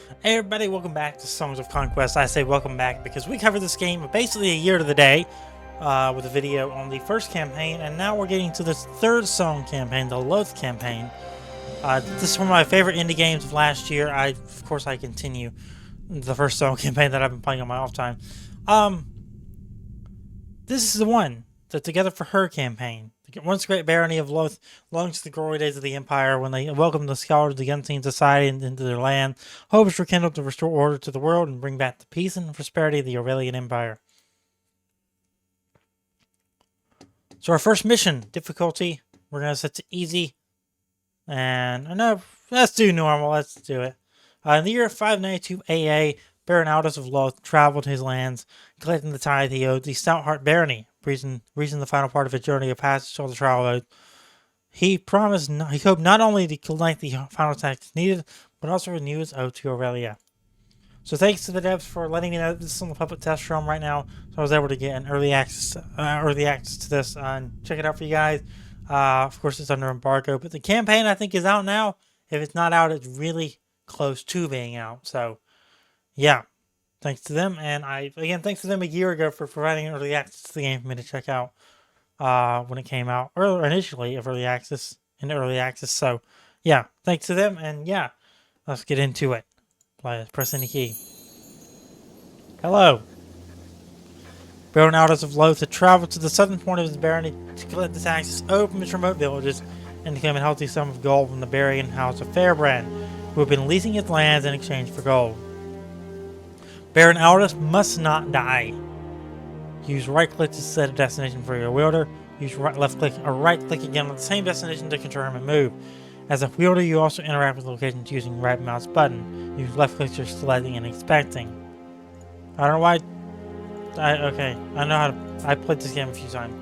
Hey everybody, welcome back to Songs of Conquest. I say welcome back because we covered this game basically a year to the day with a video on the first campaign, and now we're getting to this third song campaign, the Loth campaign. This is one of my favorite indie games of last year. Of course, I continue the first song campaign that I've been playing on my off time. This is the one, the Together for Her campaign. The once great barony of Loth belongs to the glory days of the Empire when they welcomed the scholars of the unseen society into their land. Hopes rekindled to restore order to the world and bring back the peace and prosperity of the Aurelian Empire. So our first mission, difficulty, we're going to set to easy. And no, let's do normal, let's do it. In the year 592 AA, Baron Aldous of Loth traveled his lands, collecting the tithe he owed the Stoutheart barony, reaching the final part of his journey of passage on the trial road. He hoped not only to collect the final tax needed, but also renew his oath to Aurelia. So thanks to the devs for letting me know this is on the public test realm right now, so I was able to get an early access to this and check it out for you guys. Of course, it's under embargo, but the campaign I think is out now. If it's not out, it's really close to being out. So yeah, thanks to them, and thanks to them a year ago for providing early access to the game for me to check out when it came out, or initially of early access, So yeah, thanks to them, and yeah, let's get into it. Press any key. Hello. Baron Aldous of Loth had traveled to the southern point of his barony to collect the taxes owed from its remote villages and to claim a healthy sum of gold from the Barian House of Fairbrand, who had been leasing its lands in exchange for gold. Baron Aldous must not die. Use right-click to set a destination for your wielder. Use left-click or right-click again on the same destination to confirm and move. As a wielder, you also interact with locations using right mouse button. Use left-click for selecting and inspecting. I don't know why. Okay, I know how to. I played this game a few times.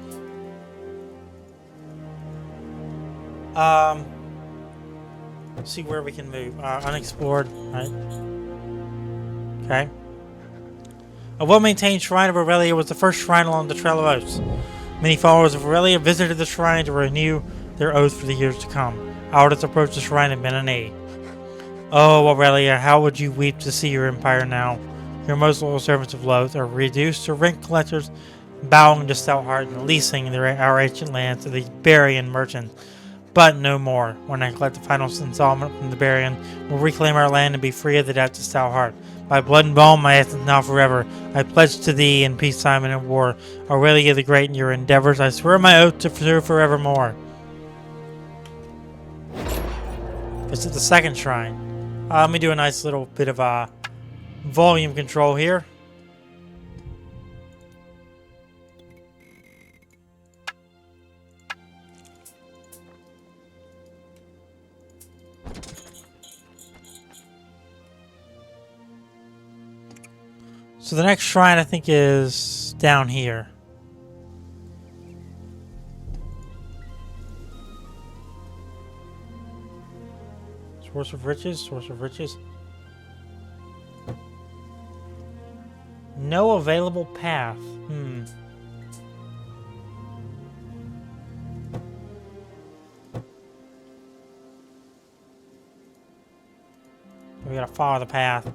Let's see where we can move. Unexplored, right? Okay. A well-maintained shrine of Aurelia was the first shrine along the Trail of Oaths. Many followers of Aurelia visited the shrine to renew their oath for the years to come. Aldous approached the shrine and bent a knee. Oh, Aurelia, how would you weep to see your empire now? Your most loyal servants of Loth are reduced to rent collectors, bowing to Stoutheart and leasing our ancient lands to the Barian merchants. But no more. When I collect the final installment from the Barian, we'll reclaim our land and be free of the debt to Stoutheart. By blood and bone, my essence now forever. I pledge to thee in peacetime and in war, Aurelia the Great, in your endeavors. I swear my oath to serve forevermore. Visit the second shrine. Let me do a nice little bit of volume control here. So the next shrine I think is down here. Source of riches. No available path. We gotta follow the path.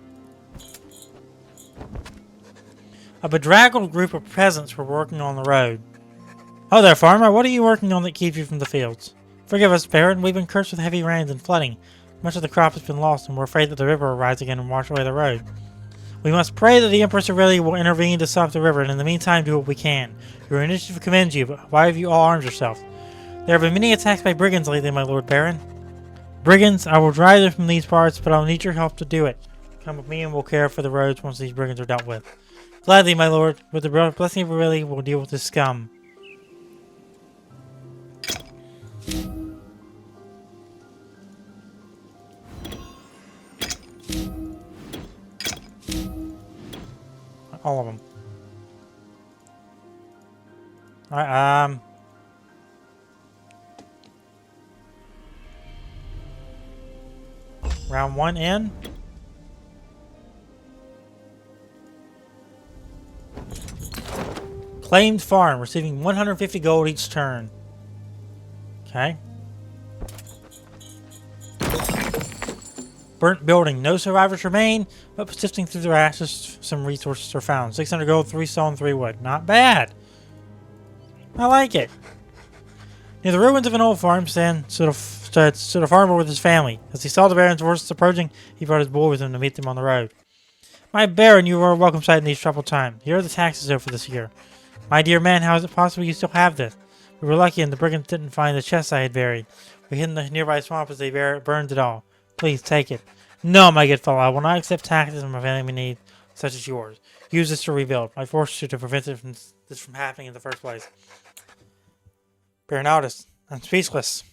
A bedraggled group of peasants were working on the road. Oh there, farmer, what are you working on that keeps you from the fields? Forgive us, Baron, we've been cursed with heavy rains and flooding. Much of the crop has been lost, and we're afraid that the river will rise again and wash away the road. We must pray that the Empress Aurelia will intervene to stop the river, and in the meantime do what we can. Your initiative commends you, but why have you all armed yourselves? There have been many attacks by brigands lately, my lord Baron. Brigands, I will drive them from these parts, but I'll need your help to do it. Come with me and we'll care for the roads once these brigands are dealt with. Gladly, my lord. With the blessing of Aurelia, we'll deal with this scum. All of them. Alright, round 1 in. Claimed farm, receiving 150 gold each turn. Okay. Burnt building. No survivors remain, but sifting through their ashes, some resources are found. 600 gold, 3 stone, 3 wood. Not bad. I like it. Near the ruins of an old farmstead stood a farmer with his family. As he saw the Baron's forces approaching, he brought his boy with him to meet them on the road. My Baron, you are a welcome sight in these troubled times. Here are the taxes owed for this year. My dear man, how is it possible you still have this? We were lucky and the brigands didn't find the chest I had buried. We hid in the nearby swamp as they burned it all. Please, take it. No, my good fellow, I will not accept taxes from enemy needs such as yours. Use this to rebuild. I forced you to prevent this from happening in the first place. Baron Aldous, I'm speechless.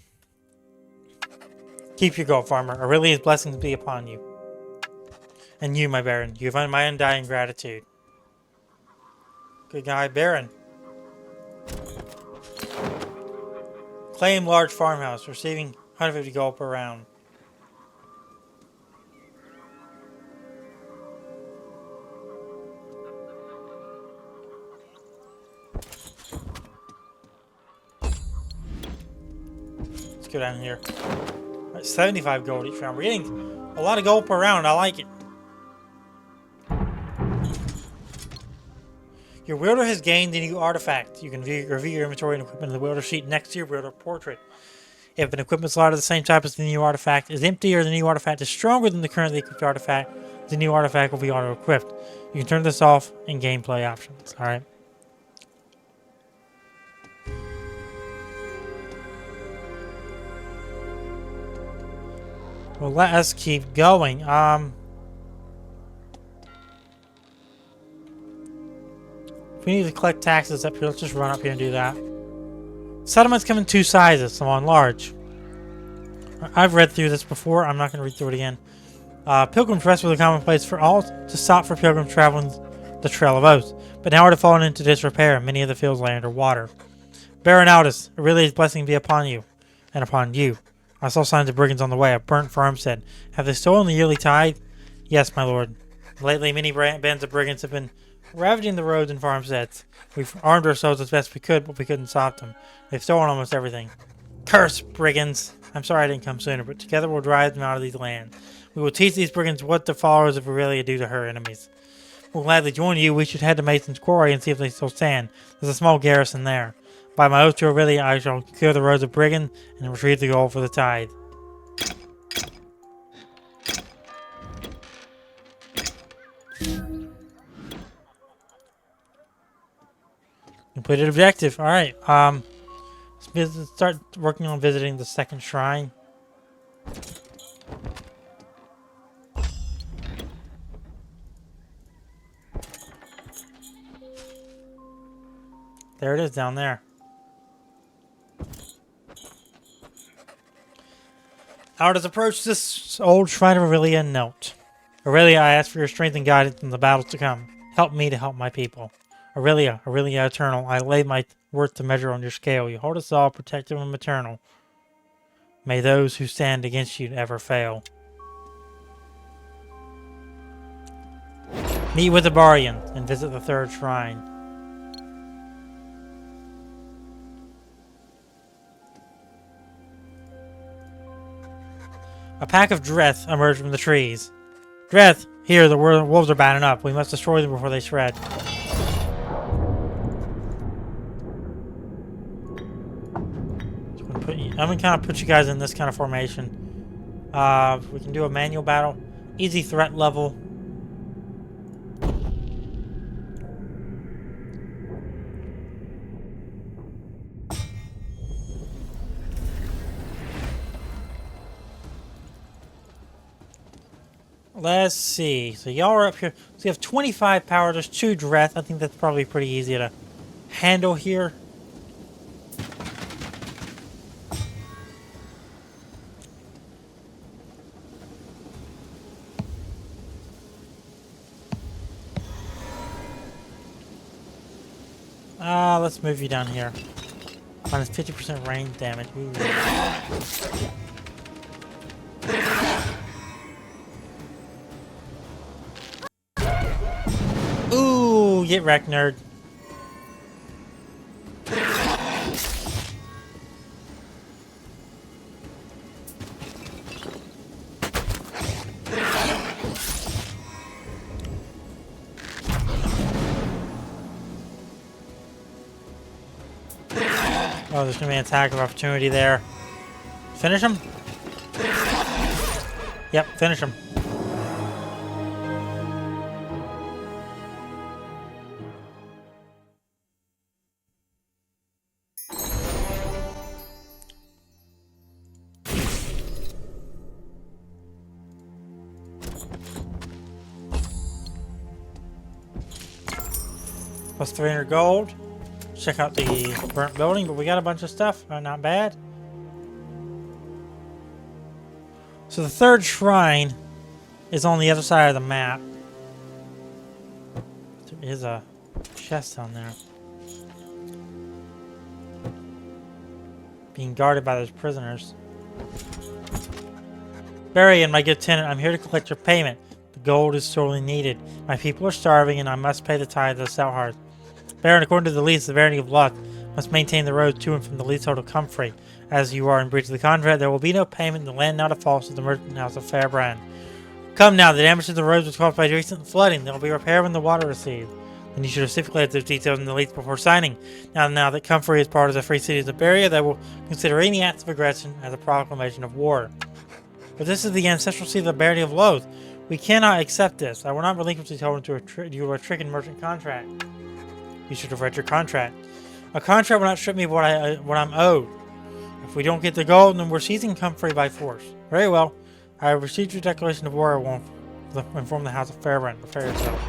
Keep your gold, farmer. Aurelia's blessings be upon you. And you, my Baron, you have earned my undying gratitude. Good guy, Baron. Claim large farmhouse, receiving 150 gold per round. Let's go down here. Right, 75 gold each round. We're getting a lot of gold per round. I like it. Your wielder has gained a new artifact. You can review your inventory and equipment in the wielder sheet next to your wielder portrait. If an equipment slot of the same type as the new artifact is empty or the new artifact is stronger than the currently equipped artifact, the new artifact will be auto-equipped. You can turn this off in gameplay options. Alright. Well, let us keep going. We need to collect taxes up here. Let's just run up here and do that. Settlements come in 2 sizes, small and large. I've read through this before. I'm not going to read through it again. Pilgrims rest was a common place for all to stop for pilgrims traveling the Trail of Oath, but now it has fallen into disrepair, and many of the fields lay underwater. Baron Aldous, Aurelia's blessing be upon you, and upon you. I saw signs of brigands on the way. A burnt farmstead. Have they stolen the yearly tithe? Yes, my lord. Lately, many bands of brigands have been ravaging the roads and farmsteads. We've armed ourselves as best we could, but we couldn't stop them. They've stolen almost everything. Curse brigands! I'm sorry I didn't come sooner, but together we'll drive them out of these lands. We will teach these brigands what the followers of Aurelia do to her enemies. We'll gladly join you. We should head to Mason's Quarry and see if they still stand. There's a small garrison there. By my oath to Aurelia, I shall clear the roads of brigand and retrieve the gold for the tithe. Completed objective. Alright, let's start working on visiting the second shrine. There it is down there. Aldous approached this old shrine of Aurelia and knelt. Aurelia, I ask for your strength and guidance in the battles to come. Help me to help my people. Aurelia, Aurelia eternal, I lay my worth to measure on your scale. You hold us all protective and maternal. May those who stand against you ever fail. Meet with the Barians and visit the third shrine. A pack of Dreth emerged from the trees. Dreth, here, the wolves are batting up. We must destroy them before they shred. I'm going to kind of put you guys in this kind of formation. We can do a manual battle. Easy threat level. Let's see. So y'all are up here. So you have 25 power. There's 2 Dreth. I think that's probably pretty easy to handle here. Let's move you down here. Minus 50% range damage. Ooh, get wrecked, nerd. Oh, there's gonna be an attack of opportunity there. Finish him? Yep, finish him. Plus 300 gold. Check out the burnt building, but we got a bunch of stuff. Not bad. So the third shrine is on the other side of the map. There is a chest down there. Being guarded by those prisoners. Barry and my good tenant, I'm here to collect your payment. The gold is sorely needed. My people are starving and I must pay the tithe of the stout hearts. Baron, according to the lease, the barony of Loth must maintain the road to and from the leasehold of Comfrey. As you are in breach of the contract, there will be no payment, and the land now defaults to the merchant house of Fairbrand. Come now, the damage to the roads was caused by recent flooding. They will be repaired when the water recedes. Then you should have stipulated those details in the lease before signing. Now that Comfrey is part of the free city of the barrier, they will consider any acts of aggression as a proclamation of war. But this is the ancestral seat of the barony of Loth. We cannot accept this. I will not relinquish the title to a trick and merchant contract. You should have read your contract. A contract will not strip me of what I'm owed. If we don't get the gold, then we're seizing Comfrey by force. Very well. I have received your declaration of war. I will inform the House of Fairbrand. Prepare yourself.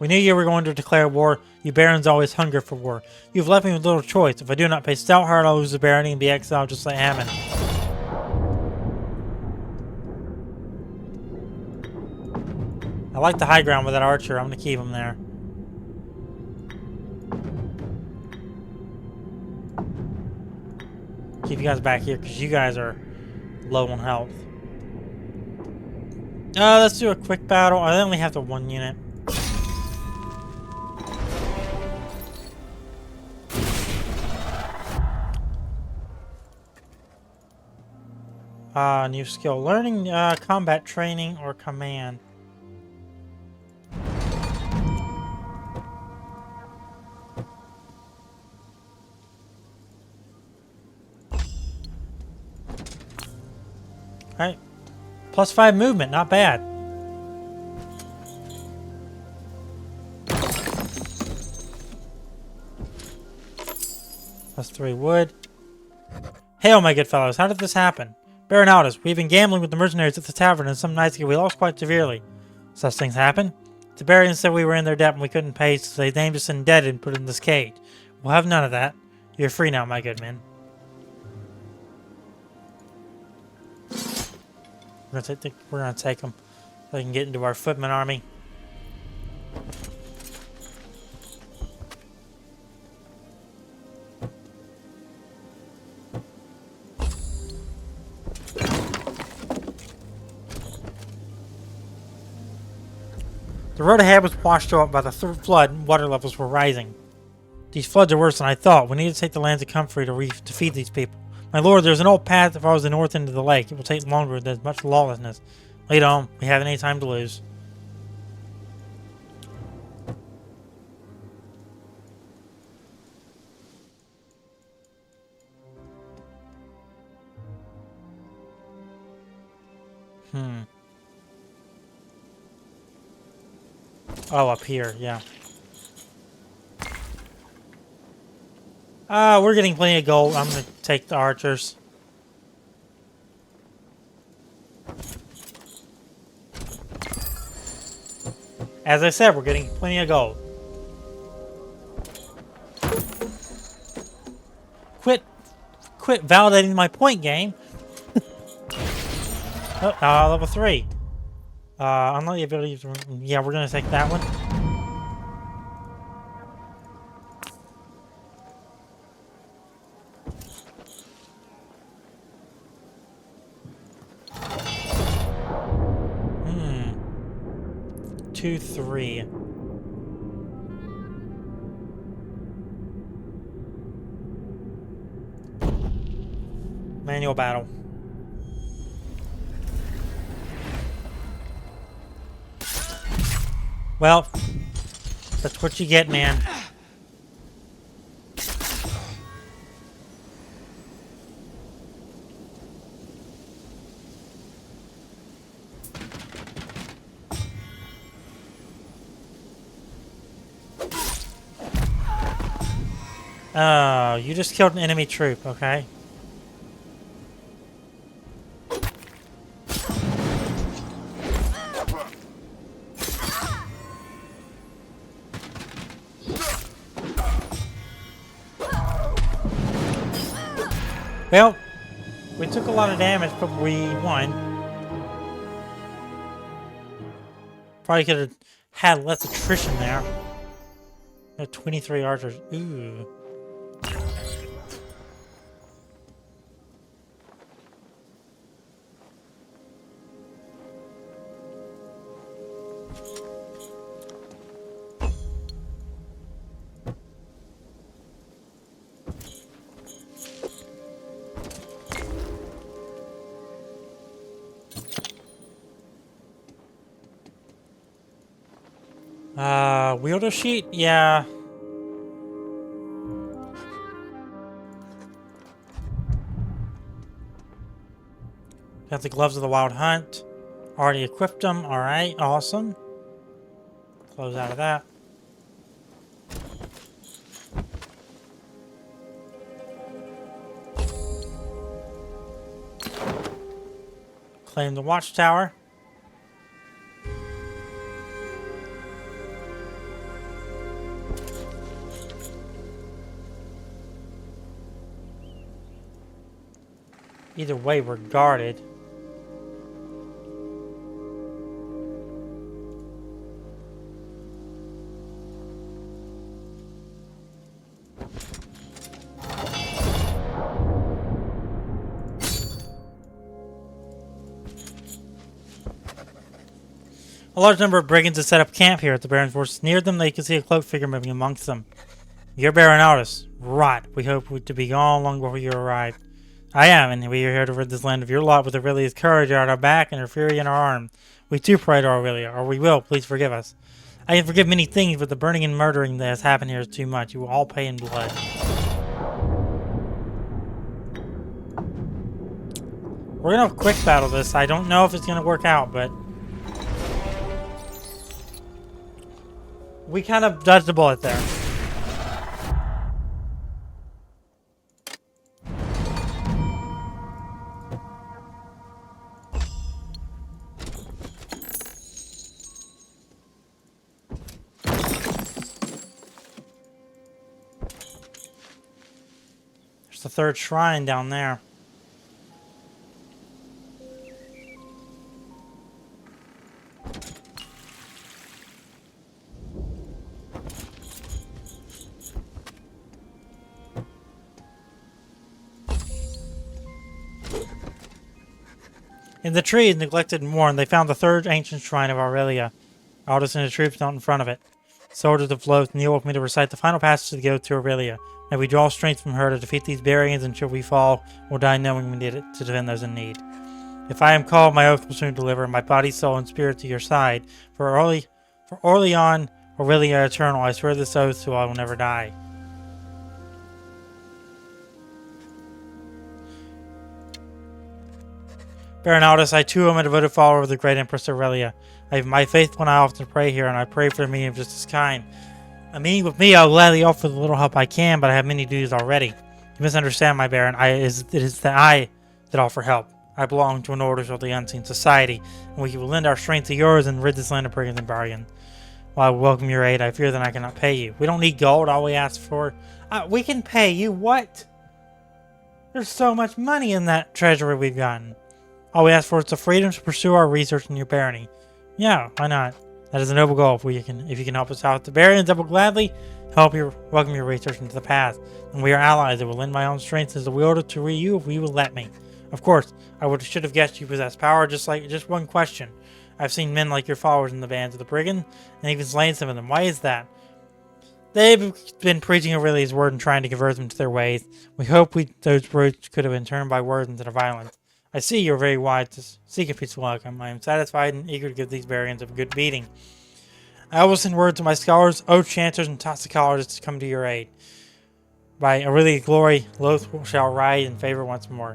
We knew you were going to declare war. You barons always hunger for war. You've left me with little choice. If I do not pay Stoutheart, I'll lose the barony and be exiled just like Hammond. I like the high ground with that archer. I'm going to keep him there. Keep you guys back here because you guys are low on health. Let's do a quick battle. I only have the one unit. New skill. Learning combat training or command. Alright. Plus 5 movement, not bad. Plus 3 wood. Hail, my good fellows. How did this happen? Baron Aldous, we've been gambling with the mercenaries at the tavern, and some nights ago we lost quite severely. Such things happen. The Barians said we were in their debt and we couldn't pay, so they named us indebted and put us in this cage. We'll have none of that. You're free now, my good men. We're gonna take them so they can get into our footman army. The road ahead was washed out by the third flood and water levels were rising. These floods are worse than I thought. We need to take the lands of Comfrey to feed these people. My lord, there's an old path that follows the north end of the lake. It will take longer. There's much lawlessness. Lead on. We haven't any time to lose. Oh, up here, yeah. We're getting plenty of gold. I'm gonna take the archers. As I said, we're getting plenty of gold. Quit validating my point, game. Oh, level 3. Unlock the ability to... Yeah, we're gonna take that one. Hmm. 2, 3. Manual battle. Well, that's what you get, man. Oh, you just killed an enemy troop, okay? Well, we took a lot of damage, but we won. Probably could have had less attrition there. 23 archers. Ooh. Wielder sheet? Yeah. Got the gloves of the wild hunt. Already equipped them. Alright, awesome. Close out of that. Claim the watchtower. Either way, we're guarded. A large number of brigands have set up camp here at the Baron's forces. Near them, they can see a cloaked figure moving amongst them. You're Baron Aldous. Right. We hope to be gone long before you arrive. I am, and we are here to rid this land of your lot with Aurelia's courage at our back and her fury in our arm. We too pray to Aurelia, or we will. Please forgive us. I can forgive many things, but the burning and murdering that has happened here is too much. You will all pay in blood. We're gonna quick battle this. I don't know if it's gonna work out, but we kind of dodged a bullet there. There's the third shrine down there. In the trees, neglected and worn, they found the third ancient shrine of Aurelia. Aldous and his troops knelt in front of it. Soldiers of Loth kneel with me to recite the final passage to go to Aurelia. May we draw strength from her to defeat these Barians, and should we fall, we'll die knowing we did it to defend those in need. If I am called, my oath will soon deliver, my body, soul, and spirit to your side. For Orleon, Aurelia eternal, I swear this oath so I will never die. Baron Aldous, I too am a devoted follower of the great Empress Aurelia. I have my faith when I often pray here, and I pray for a meeting of just this kind. A meeting with me, I'll gladly offer the little help I can, but I have many duties already. You misunderstand, my Baron. It is that offer help. I belong to an order of the unseen society, and we will lend our strength to yours and rid this land of brigands and bargains. While I welcome your aid, I fear that I cannot pay you. We don't need gold, all we ask for. We can pay you, what? There's so much money in that treasury we've gotten. All we ask for is the freedom to pursue our research in your barony. Yeah, why not? That is a noble goal. If you can help us out with the Barians, I will gladly welcome your research into the past. And we are allies. I will lend my own strength as a wielder to you if you will let me. Of course, should have guessed you possess power. Just one question. I've seen men like your followers in the bands of the brigand, and even slain some of them. Why is that? They've been preaching over these words and trying to convert them to their ways. We hope those words could have been turned by words instead of violence. I see you're very wise to seek a peaceful outcome. I am satisfied and eager to give these barbarians a good beating. I will send word to my scholars, oath chanters, and toxicologists to come to your aid. By a really glory, Loth shall ride in favor once more.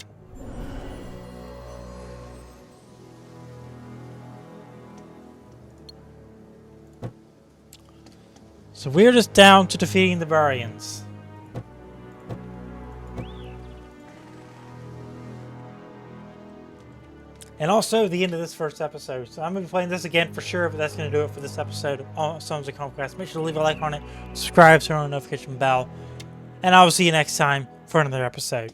So we're just down to defeating the barbarians. And also the end of this first episode. So I'm going to be playing this again for sure, but that's going to do it for this episode of Sons of Conquest. Make sure to leave a like on it, subscribe, turn on the notification bell, and I will see you next time for another episode.